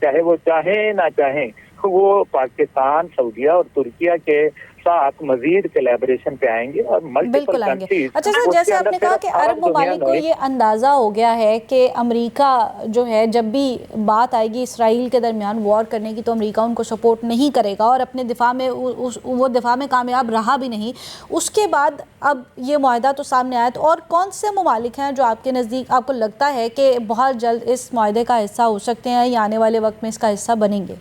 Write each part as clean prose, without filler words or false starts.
चाहे वो चाहे ना चाहे, वो पाकिस्तान, सऊदीया और तुर्किया के साथ मजीद कोलैबोरेशन पे आएंगे और मल्टीपल कंट्रीज। अच्छा सर, जैसे आपने कहा कि अरब ममालिक को ये अंदाज़ा हो गया है कि अमेरिका जो है जब भी बात आएगी इसराइल के दरमियान वॉर करने की तो अमेरिका उनको सपोर्ट नहीं करेगा और अपने दिफा में वो दिफा में कामयाब रहा भी नहीं। उसके बाद अब ये मुआहदा तो सामने आया, तो और कौन से ममालिक हैं जो आपके नज़दीक आपको लगता है कि बहुत जल्द इस मुआहदे का हिस्सा हो सकते हैं या आने वाले वक्त में इसका हिस्सा बनेंगे?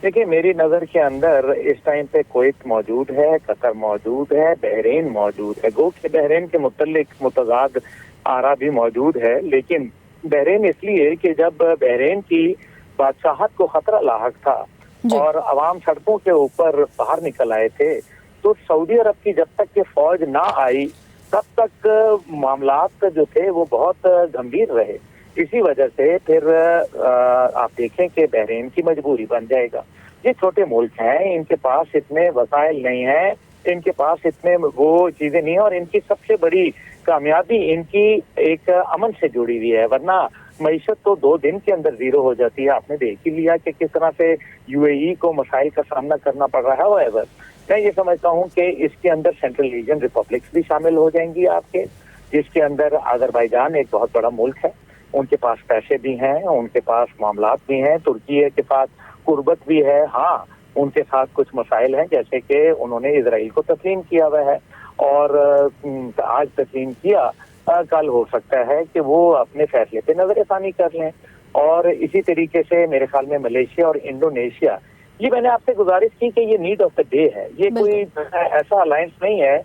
देखिए, मेरी नज़र के अंदर इस टाइम पे कुवैत मौजूद है, कतर मौजूद है, बहरीन मौजूद है। गो के बहरीन के मुतल्लिक मुतज़ाद आरा भी मौजूद है, लेकिन बहरीन इसलिए कि जब बहरीन की बादशाहत को खतरा लाहक था और अवाम सड़कों के ऊपर बाहर निकल आए थे, तो सऊदी अरब की जब तक कि फौज ना आई तब तक मामलात जो थे वो बहुत गंभीर रहे। इसी वजह से फिर आप देखें कि बहरीन की मजबूरी बन जाएगा। ये छोटे मुल्क हैं, इनके पास इतने वसाइल नहीं हैं, इनके पास इतने वो चीजें नहीं है, और इनकी सबसे बड़ी कामयाबी इनकी एक अमन से जुड़ी हुई है, वरना मईशत तो 2 दिन के अंदर जीरो हो जाती है। आपने देख ही लिया कि किस तरह से यूएई को मसाइल का सामना करना पड़ रहा है। मैं ये समझता हूँ कि इसके अंदर सेंट्रल एशियन रिपब्लिक्स भी शामिल हो जाएंगी आपके, जिसके अंदर अजरबैजान एक बहुत बड़ा मुल्क है, उनके पास पैसे भी हैं, उनके पास मामलात भी हैं, तुर्की के साथ कुर्बत भी है। हाँ, उनके साथ कुछ मसाइल हैं, जैसे कि उन्होंने इजराइल को तस्लीम किया हुआ है और आज तस्लीम किया, कल हो सकता है कि वो अपने फैसले पे नजरसानी कर लें। और इसी तरीके से मेरे ख्याल में मलेशिया और इंडोनेशिया, ये मैंने आपसे गुजारिश की कि ये नीड ऑफ द डे है, ये कोई ऐसा अलायंस नहीं है,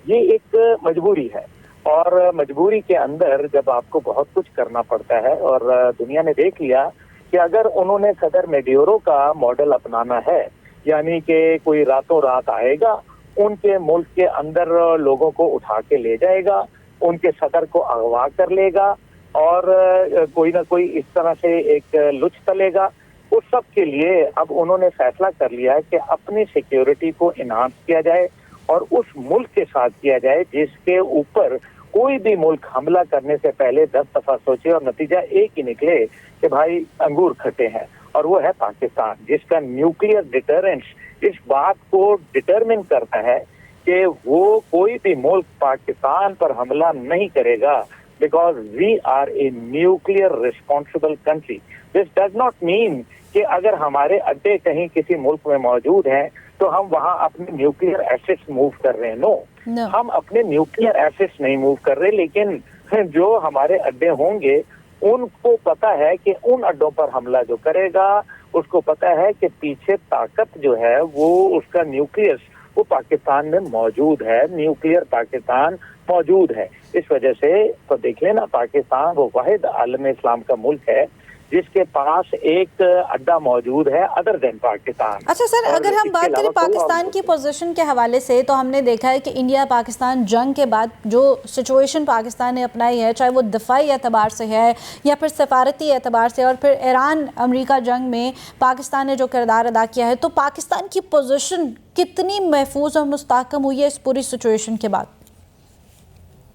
ये एक मजबूरी है। और मजबूरी के अंदर जब आपको बहुत कुछ करना पड़ता है, और दुनिया ने देख लिया कि अगर उन्होंने सदर मेडियोरो का मॉडल अपनाना है, यानी कि कोई रातों रात आएगा, उनके मुल्क के अंदर लोगों को उठा के ले जाएगा, उनके सदर को अगवा कर लेगा और कोई ना कोई इस तरह से एक लुच तलेगा, उस सब के लिए अब उन्होंने फैसला कर लिया है कि अपनी सिक्योरिटी को इन्हांस किया जाए और उस मुल्क के साथ किया जाए जिसके ऊपर कोई भी मुल्क हमला करने से पहले 10 दफा सोचे और नतीजा एक ही निकले कि भाई अंगूर खट्टे हैं, और वो है पाकिस्तान, जिसका न्यूक्लियर डिटरेंस इस बात को डिटरमिन करता है कि वो कोई भी मुल्क पाकिस्तान पर हमला नहीं करेगा, because we are a nuclear responsible country. This does not mean कि अगर हमारे अड्डे कहीं किसी मुल्क में मौजूद हैं तो हम वहां अपने न्यूक्लियर एसेट्स मूव कर रहे हैं। नो, हम अपने न्यूक्लियर एसेट्स नहीं मूव कर रहे, लेकिन जो हमारे अड्डे होंगे उनको पता है कि उन अड्डों पर हमला जो करेगा उसको पता है कि पीछे ताकत जो है वो उसका न्यूक्लियस वो पाकिस्तान में मौजूद है, न्यूक्लियर पाकिस्तान मौजूद है। इस वजह से तो देख लेना, पाकिस्तान वो वाहिद आलम इस्लाम का मुल्क है जिसके पास एक अड्डा मौजूद है अदर देन पाकिस्तान। अच्छा सर, अगर हम बात करें पाकिस्तान की पोजीशन के हवाले से, तो हमने देखा है कि इंडिया पाकिस्तान जंग के बाद जो सिचुएशन पाकिस्तान ने अपनाई है, चाहे वो दफाई एतबार से है या फिर सफारती एतबार से, और फिर ईरान अमेरिका जंग में पाकिस्तान ने जो किरदार अदा किया है, तो पाकिस्तान की पोजीशन कितनी महफूज और मुस्तहकम हुई है इस पूरी सिचुएशन के बाद?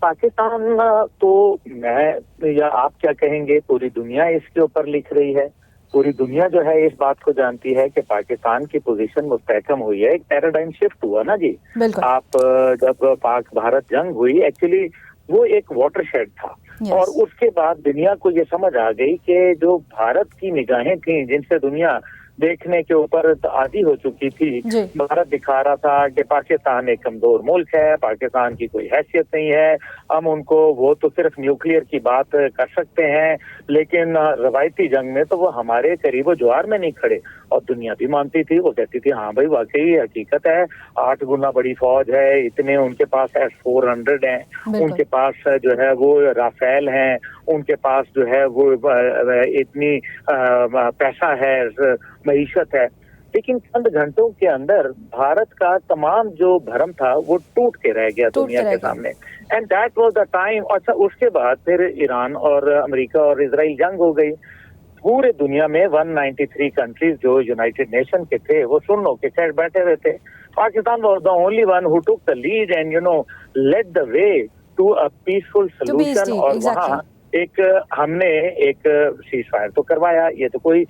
पाकिस्तान तो मैं या आप क्या कहेंगे, पूरी दुनिया इसके ऊपर लिख रही है। पूरी दुनिया जो है इस बात को जानती है कि पाकिस्तान की पोजीशन मुस्तहकम हुई है। एक पैराडाइम शिफ्ट हुआ ना जी। आप जब पाक भारत जंग हुई, एक्चुअली वो एक वाटरशेड था और उसके बाद दुनिया को ये समझ आ गई कि जो भारत की निगाहें थी जिनसे दुनिया देखने के ऊपर आदी हो चुकी थी, भारत दिखा रहा था कि पाकिस्तान एक कमजोर मुल्क है, पाकिस्तान की कोई हैसियत नहीं है, हम उनको वो तो सिर्फ न्यूक्लियर की बात कर सकते हैं लेकिन रवायती जंग में तो वो हमारे करीबो ज्वार में नहीं खड़े। और दुनिया भी मानती थी, वो कहती थी हाँ भाई वाकई हकीकत है, 8 गुना बड़ी फौज है, इतने उनके पास S-400 हैं, उनके पास जो है वो राफेल हैं, उनके पास जो है वो इतनी पैसा है, मईशत है। लेकिन चंद घंटों के अंदर भारत का तमाम जो भरम था वो टूट के रह गया दुनिया के सामने, and that was the time. अच्छा, उसके बाद फिर ईरान और अमेरिका और इजराइल जंग हो गई। पूरे दुनिया में 193 कंट्रीज जो यूनाइटेड नेशन के थे वो सुन्नों के साइड बैठे हुए थे। Pakistan was the only one who took the lead and led the way to a peaceful solution. और वहाँ ایک ہم نے ایک سیز فائر تو کروایا, یہ تو کوئی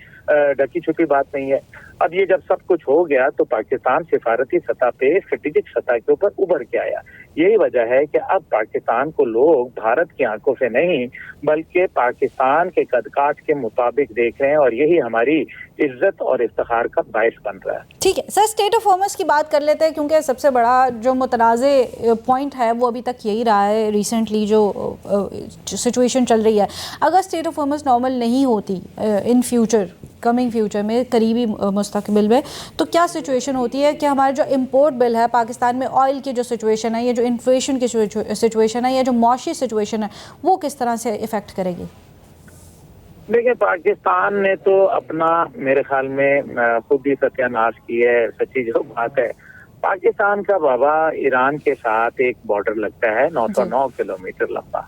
ڈکی چھپی بات نہیں ہے. اب یہ جب سب کچھ ہو گیا تو پاکستان سفارتی سطح پہ اسٹریٹجک سطح کے اوپر ابھر کے آیا. یہی وجہ ہے کہ اب پاکستان کو لوگ بھارت کی آنکھوں سے نہیں بلکہ پاکستان کے قد کاٹ کے مطابق دیکھ رہے ہیں, اور یہی ہماری عزت اور افتخار کا باعث بن رہا ہے. ٹھیک ہے سر, اسٹیٹ آف ہارمز کی بات کر لیتے ہیں کیونکہ سب سے بڑا جو متنازع پوائنٹ ہے وہ ابھی تک یہی رہا ہے. ریسنٹلی جو سچویشن چل رہی ہے, اگر اسٹیٹ آف ہارمز نارمل نہیں ہوتی ان فیوچر, کمنگ فیوچر میں, قریبی مستقبل میں, تو کیا سچویشن ہوتی ہے کہ ہمارا جو امپورٹ بل ہے پاکستان میں آئل کی جو سچویشن ہے, یہ جو انفلیشن کی سچویشن ہے, یا جو معاشی سچویشن ہے, وہ کس طرح سے افیکٹ کرے گی؟ دیکھیں, پاکستان نے تو اپنا میرے خیال میں خود ہی ستیہ ناش کی ہے. سچی جو بات ہے, پاکستان کا بابا ایران کے ساتھ ایک بارڈر لگتا ہے 909 کلومیٹر لمبا,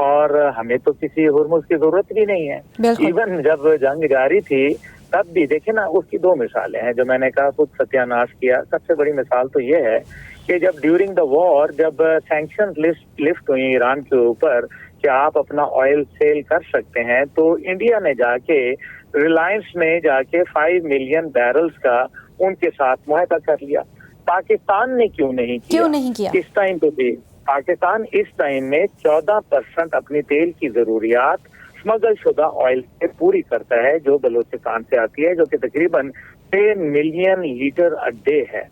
اور ہمیں تو کسی ہرمز کی ضرورت بھی نہیں ہے. ایون جب جنگ جاری تھی تب بھی دیکھیں نا, اس کی دو مثالیں ہیں جو میں نے کہا خود ستیہ ناش کیا. سب سے بڑی مثال تو یہ ہے کہ جب ڈیورنگ دا وار جب سینکشن لفٹ ہوئی ایران کے اوپر کہ آپ اپنا آئل سیل کر سکتے ہیں, تو انڈیا نے جا کے ریلائنس نے جا کے 5 ملین بیرلز کا ان کے ساتھ معاہدہ کر لیا. پاکستان نے کیوں نہیں کیا؟ اس ٹائم پہ بھی پاکستان اس ٹائم میں 14% اپنی تیل کی ضروریات اسمگل شدہ آئل سے پوری کرتا ہے جو بلوچستان سے آتی ہے, جو کہ تقریباً 10 ملین لیٹر اے ڈے ہے.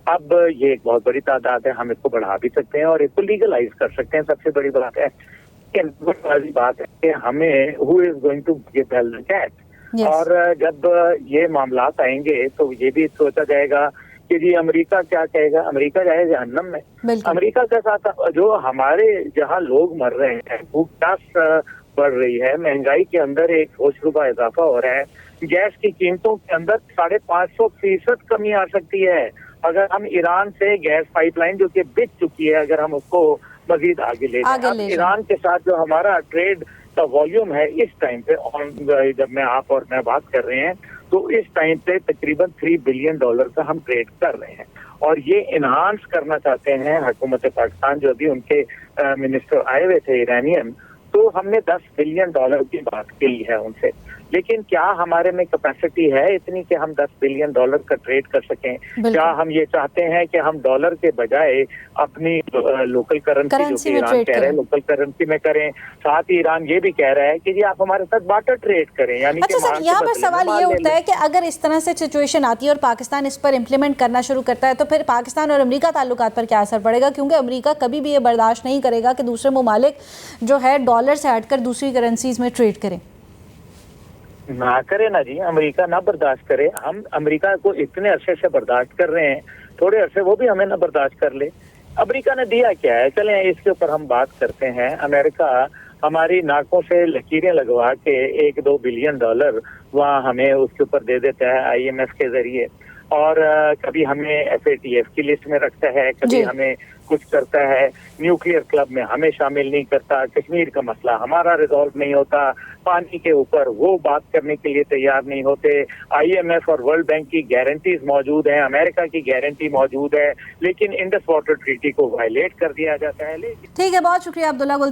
اب یہ ایک بہت بڑی تعداد ہے, ہم اس کو بڑھا بھی سکتے ہیں اور اس کو لیگلائز کر سکتے ہیں. سب سے بڑی بات ہے بات ہے کہ ہمیں who is going to give the cat. اور جب یہ معاملات آئیں گے تو یہ بھی سوچا جائے گا کہ جی امریکہ کیا کہے گا, امریکہ جائے جہنم میں. امریکہ کے ساتھ جو ہمارے جہاں لوگ مر رہے ہیں, بھوک پیاس بڑھ رہی ہے, مہنگائی کے اندر ایک ہوش ربا اضافہ ہو رہا ہے, گیس کی قیمتوں کے اندر 550% کمی آ سکتی ہے اگر ہم ایران سے گیس پائپ لائن جو کہ بک چکی ہے اگر ہم اس کو مزید آگے لے جائیں. اب ایران کے ساتھ جو ہمارا ٹریڈ کا والیوم ہے اس ٹائم پہ, جب میں آپ اور میں بات کر رہے ہیں تو اس ٹائم پہ تقریباً $3 بلین کا ہم ٹریڈ کر رہے ہیں, اور یہ انہانس کرنا چاہتے ہیں حکومت پاکستان. جو ابھی ان کے منسٹر آئے ہوئے تھے ایرانین, تو ہم نے $10 بلین کی بات کی ہے ان سے, لیکن کیا ہمارے میں کیپیسٹی ہے اتنی کہ ہم $10 بلین کا ٹریڈ کر سکیں؟ کیا ہم یہ چاہتے ہیں کہ ہم ڈالر کے بجائے اپنی لوکل کرنسی جو کہ ایران کہہ رہے ہیں لوکل کرنسی میں کریں؟ ساتھ ہی ایران یہ بھی کہہ رہا ہے کہ جی آپ ہمارے ساتھ بارٹر ٹریڈ کریں. یعنی اچھا سر, یہاں پر سوال یہ اٹھتا ہے کہ اگر اس طرح سے سچویشن آتی ہے اور پاکستان اس پر امپلیمنٹ کرنا شروع کرتا ہے تو پھر پاکستان اور امریکہ تعلقات پر کیا اثر پڑے گا؟ کیونکہ امریکہ کبھی بھی یہ برداشت نہیں کرے گا کہ دوسرے ممالک جو ہے ڈالر سے ہٹ کر دوسری کرنسیز میں ٹریڈ کریں. نہ کرے نا جی, امریکہ نہ برداشت کرے. ہم امریکہ کو اتنے عرصے سے برداشت کر رہے ہیں, تھوڑے عرصے وہ بھی ہمیں نہ برداشت کر لے. امریکہ نے دیا کیا ہے, چلیں اس کے اوپر ہم بات کرتے ہیں. امریکہ ہماری ناکوں سے لکیریں لگوا کے $1-2 بلین وہاں ہمیں اس کے اوپر دے دیتا ہے IMF کے ذریعے, اور کبھی ہمیں FATF کی لسٹ میں رکھتا ہے, کبھی ہمیں کچھ کرتا ہے, نیوکلیئر کلب میں ہمیں شامل نہیں کرتا, کشمیر کا مسئلہ ہمارا ریزالو نہیں ہوتا, پانی کے اوپر وہ بات کرنے کے لیے تیار نہیں ہوتے. IMF اور ورلڈ بینک کی گارنٹیز موجود ہیں, امریکہ کی گارنٹی موجود ہے, لیکن انڈس واٹر ٹریٹی کو وائلیٹ کر دیا جاتا ہے. ٹھیک ہے, بہت شکریہ عبداللہ.